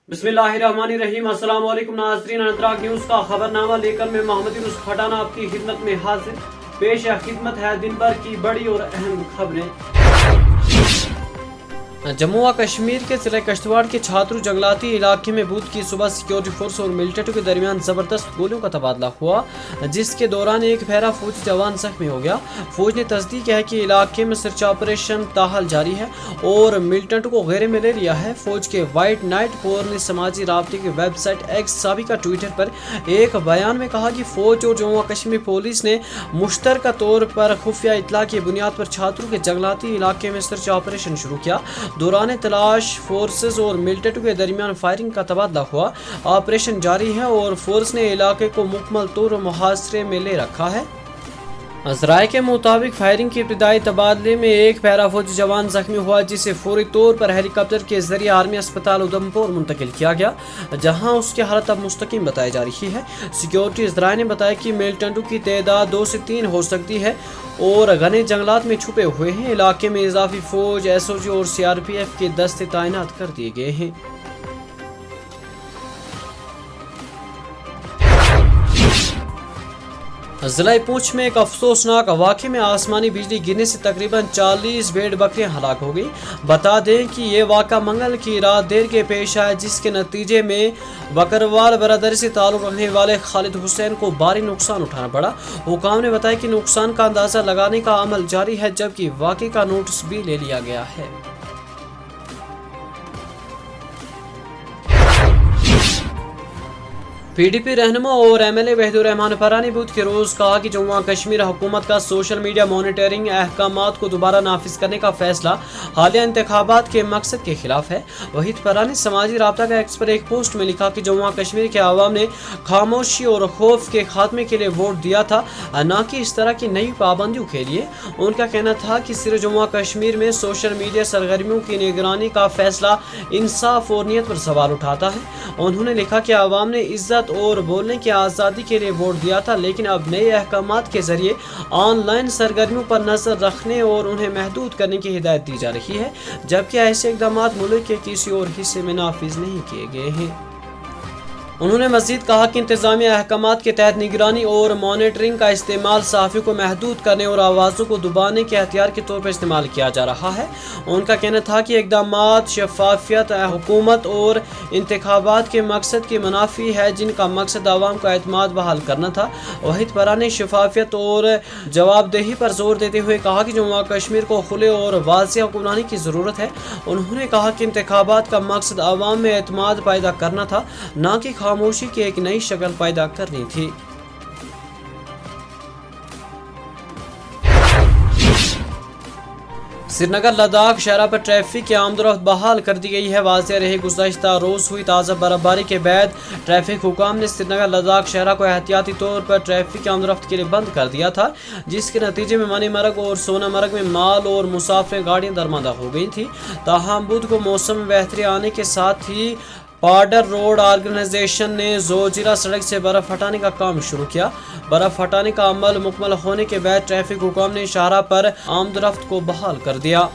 बिस्मिल्लाहिर्रहमानिर्रहीम। अस्सलाम वालेकुम नाज़रीन, अनंतनाग न्यूज़ का खबरनामा लेकर मैं मोहम्मद यूनुस खटाना आपकी खिदमत में हाजिर। पेश खिदमत है दिन भर की बड़ी और अहम खबरें। जम्मू व कश्मीर के जिले किश्तवाड़ के छात्रु जंगलाती इलाके में बुध की सुबह सिक्योरिटी फोर्स और मिलिटेंटों के दरमियान जबरदस्त गोलियों का तबादला हुआ, जिसके दौरान एक पैरा फौजी जवान जख्मी हो गया। फौज ने तस्दीक है कि इलाके में सर्च ऑपरेशन ताहाल जारी है और मिलिटेंटों को घेरे में ले लिया है। फौज के वाइट नाइट कोर ने समाजी राब्ते की वेबसाइट एक्स साबिका ट्विटर पर एक बयान में कहा कि फौज और जम्मू व कश्मीर पुलिस ने मुश्तरका तौर पर खुफिया इतला की बुनियाद पर छात्रों के जंगलाती इलाके में सर्च ऑपरेशन शुरू किया। दौरान तलाश फोर्सेस और मिलिटेंटों के दरमियान फायरिंग का तबादला हुआ। ऑपरेशन जारी है और फोर्स ने इलाके को मुकम्मल तौर मुहासरे में ले रखा है। ज़राए के मुताबिक फायरिंग के इब्तिदाई तबादले में एक पैरा फौजी जवान जख्मी हुआ, जिसे फौरी तौर पर हेलीकॉप्टर के जरिए आर्मी अस्पताल उधमपुर मुंतकिल किया गया, जहां उसकी हालत अब मुस्तकिम बताई जा रही है। सिक्योरिटी ज़राए ने बताया कि मिलिटेंटों की तादाद 2 से 3 हो सकती है और घने जंगलात में छुपे हुए हैं। इलाके में इजाफी फौज, SOG और CRPF के दस्ते तैनात कर दिए गए हैं। जिला पूंछ में एक अफसोसनाक वाक़े में आसमानी बिजली गिरने से तकरीबन 40 भेड़ बकरियां हलाक हो गई। बता दें कि ये वाक़ा मंगल की रात देर के पेश आया, जिसके नतीजे में बकरवाल बरादरी से ताल्लुक़ रखने वाले खालिद हुसैन को भारी नुकसान उठाना पड़ा। हुकाम ने बताया कि नुकसान का अंदाज़ा लगाने का अमल जारी है, जबकि वाक़े का नोटिस भी ले लिया गया है। PDP रहनुमा और MLA वहीदुर रहमान फरहान ने बुध के रोज कहा कि जम्मू व कश्मीर हुकूमत का सोशल मीडिया मॉनिटरिंग अहकामात को दोबारा नाफिज करने का फैसला हालिया इंतखाबात के मकसद के खिलाफ है। वहीद फरहान ने समाजी राब्ता का एक्स पर एक पोस्ट में लिखा कि जम्मू व कश्मीर के अवाम ने खामोशी और खौफ के खात्मे के लिए वोट दिया था, न कि इस तरह की नई पाबंदियों के लिए। उनका कहना था कि सिर्फ जम्मू व कश्मीर में सोशल मीडिया सरगर्मियों की निगरानी का फैसला इंसाफ और नीयत पर सवाल उठाता है। उन्होंने लिखा कि अवाम ने इज्जत और बोलने की आज़ादी के लिए वोट दिया था, लेकिन अब नए अहकामात के जरिए ऑनलाइन सरगर्मियों पर नजर रखने और उन्हें महदूद करने की हिदायत दी जा रही है, जबकि ऐसे इकदाम मुल्क के किसी और हिस्से में नाफिज नहीं किए गए हैं। उन्होंने मजीद कहा कि इंतजामी अहकामात के तहत निगरानी और मॉनिटरिंग का इस्तेमाल सहाफ़ियों को महदूद करने और आवाज़ों को दबाने के हथियार के तौर पर इस्तेमाल किया जा रहा है। उनका कहना था कि इकदाम शफाफियत, हुकूमत और इंतखाबात के मकसद के मुनाफी है, जिनका मकसद आवाम का एतमाद बहाल करना था। वहीद फरहान ने शफाफियत और जवाबदेही पर जोर देते हुए कहा कि जम्मू व कश्मीर को खुले और वाज़ेह हुक्मरानी की ज़रूरत है। उन्होंने कहा कि इंतखाबात का मकसद आवाम में एतमाद पैदा करना था, न कि खामोशी की एक नई शक्ल पैदा करनी थी। श्रीनगर लद्दाख शहरा पर ट्रैफिक की आमदोरफ्त बहाल कर दी गई है। वाज़ेह रहे गुज़श्ता रोज़ हुई ताज़ा बर्फबारी के बाद ट्रैफिक हुकाम ने श्रीनगर लद्दाख शहरा को एहतियाती तौर पर ट्रैफिक की आमदोरफ्त के लिए बंद कर दिया था, जिसके नतीजे में मनीमर्ग और सोनामर्ग में माल और मुसाफिर गाड़ियाँ दरमदा हो गई थी। ताहम बुध को मौसम में बेहतरी आने के साथ ही पार्डर रोड ऑर्गेनाइजेशन ने जोजिरा सड़क से बर्फ हटाने का काम शुरू किया। बर्फ हटाने का अमल मुकम्मल होने के बाद ट्रैफिक हुकाम ने शाहरा पर आमदरफ्त को बहाल कर दिया।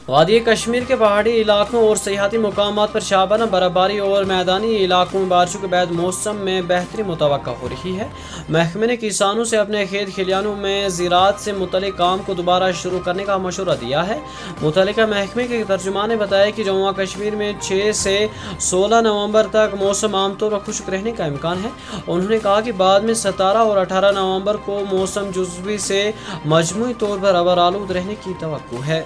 वादी कश्मीर के पहाड़ी इलाकों और सियाहती मुकामात पर शाबाना बर्फबारी और मैदानी इलाकों में बारिशों के बाद मौसम में बेहतरी मुतवक्का हो रही है। महकमे ने किसानों से अपने खेत खलियानों में ज़राअत से मुतल्लिक़ काम को दोबारा शुरू करने का मशवरा दिया है। मुतल्लिका महकमे के तर्जुमान ने बताया कि जम्मू व कश्मीर में 6 से 16 नवंबर तक मौसम आमतौर पर खुश्क रहने का इम्कान है। उन्होंने कहा कि बाद में 17 और 18 नवंबर को मौसम जुज़वी से मजमूई तौर पर अबर आलूद रहने की तवक्को है।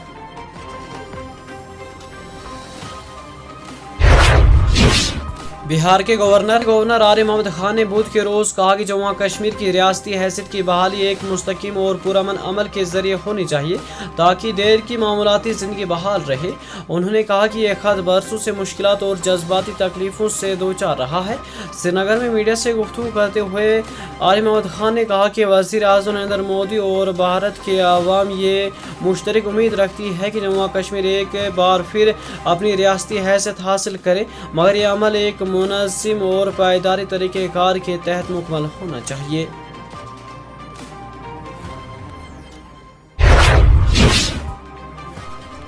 बिहार के गवर्नर आरिफ मोहम्मद खान ने बुध के रोज़ कहा कि जम्मू कश्मीर की रियासती हैसियत की बहाली एक मुस्तकिम और पुरअमन अमल के जरिए होनी चाहिए, ताकि देर की मामूलाती ज़िंदगी बहाल रहे। उन्होंने कहा कि यह खत बरसों से मुश्किलात और जज्बाती तकलीफ़ों से दो चार रहा है। श्रीनगर में मीडिया से गुफ्तगू करते हुए आरिफ मोहम्मद खान ने कहा कि वज़ीर आज़म नरेंद्र मोदी और भारत के अवाम ये मुश्तरक उम्मीद रखती है कि जम्मू कश्मीर एक बार फिर अपनी रियासती हैसियत हासिल करे, मगर यह अमल एक मुनज़्ज़म और पायदारी तरीक़ेकार के तहत मुकम्मल होना चाहिए।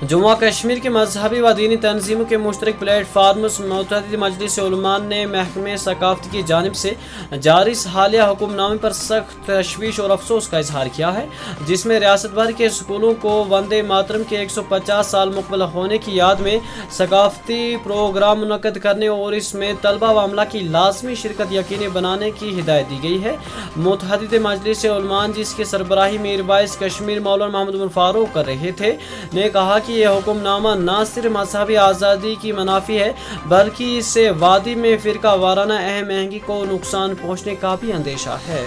जम्मू و कश्मीर के मजहबी व दीनी तंजीमों के मुश्तरक प्लेटफार्म्स मुत्तहिदा मजलिस उलमा ने महकमे सकाफत की जानिब से जारी हालिया हुक्मनामे पर सख्त तशवीश और अफसोस का इजहार किया है, जिसमें रियासत भर के स्कूलों को वंदे मातरम के 150 साल मुकम्मल होने की याद में सकाफती प्रोग्राम मुनक्कद करने और इसमें तलबा व अमला की लाजमी शिरकत यकीनी बनाने की हिदायत दी गई है। मुत्तहिदा मजलिस उलमा, जिसकी सरबराही मीर वाइस कश्मीर मौलाना मोहम्मद उमर फारूक कर रहे थे, ने कहा कि यह हुक्मनामा न सिर्फ मजहबी आज़ादी की मनाफी है, बल्कि इससे वादी में फ़िरका वाराना अहम महंगी को नुकसान पहुँचने का भी अंदेशा है।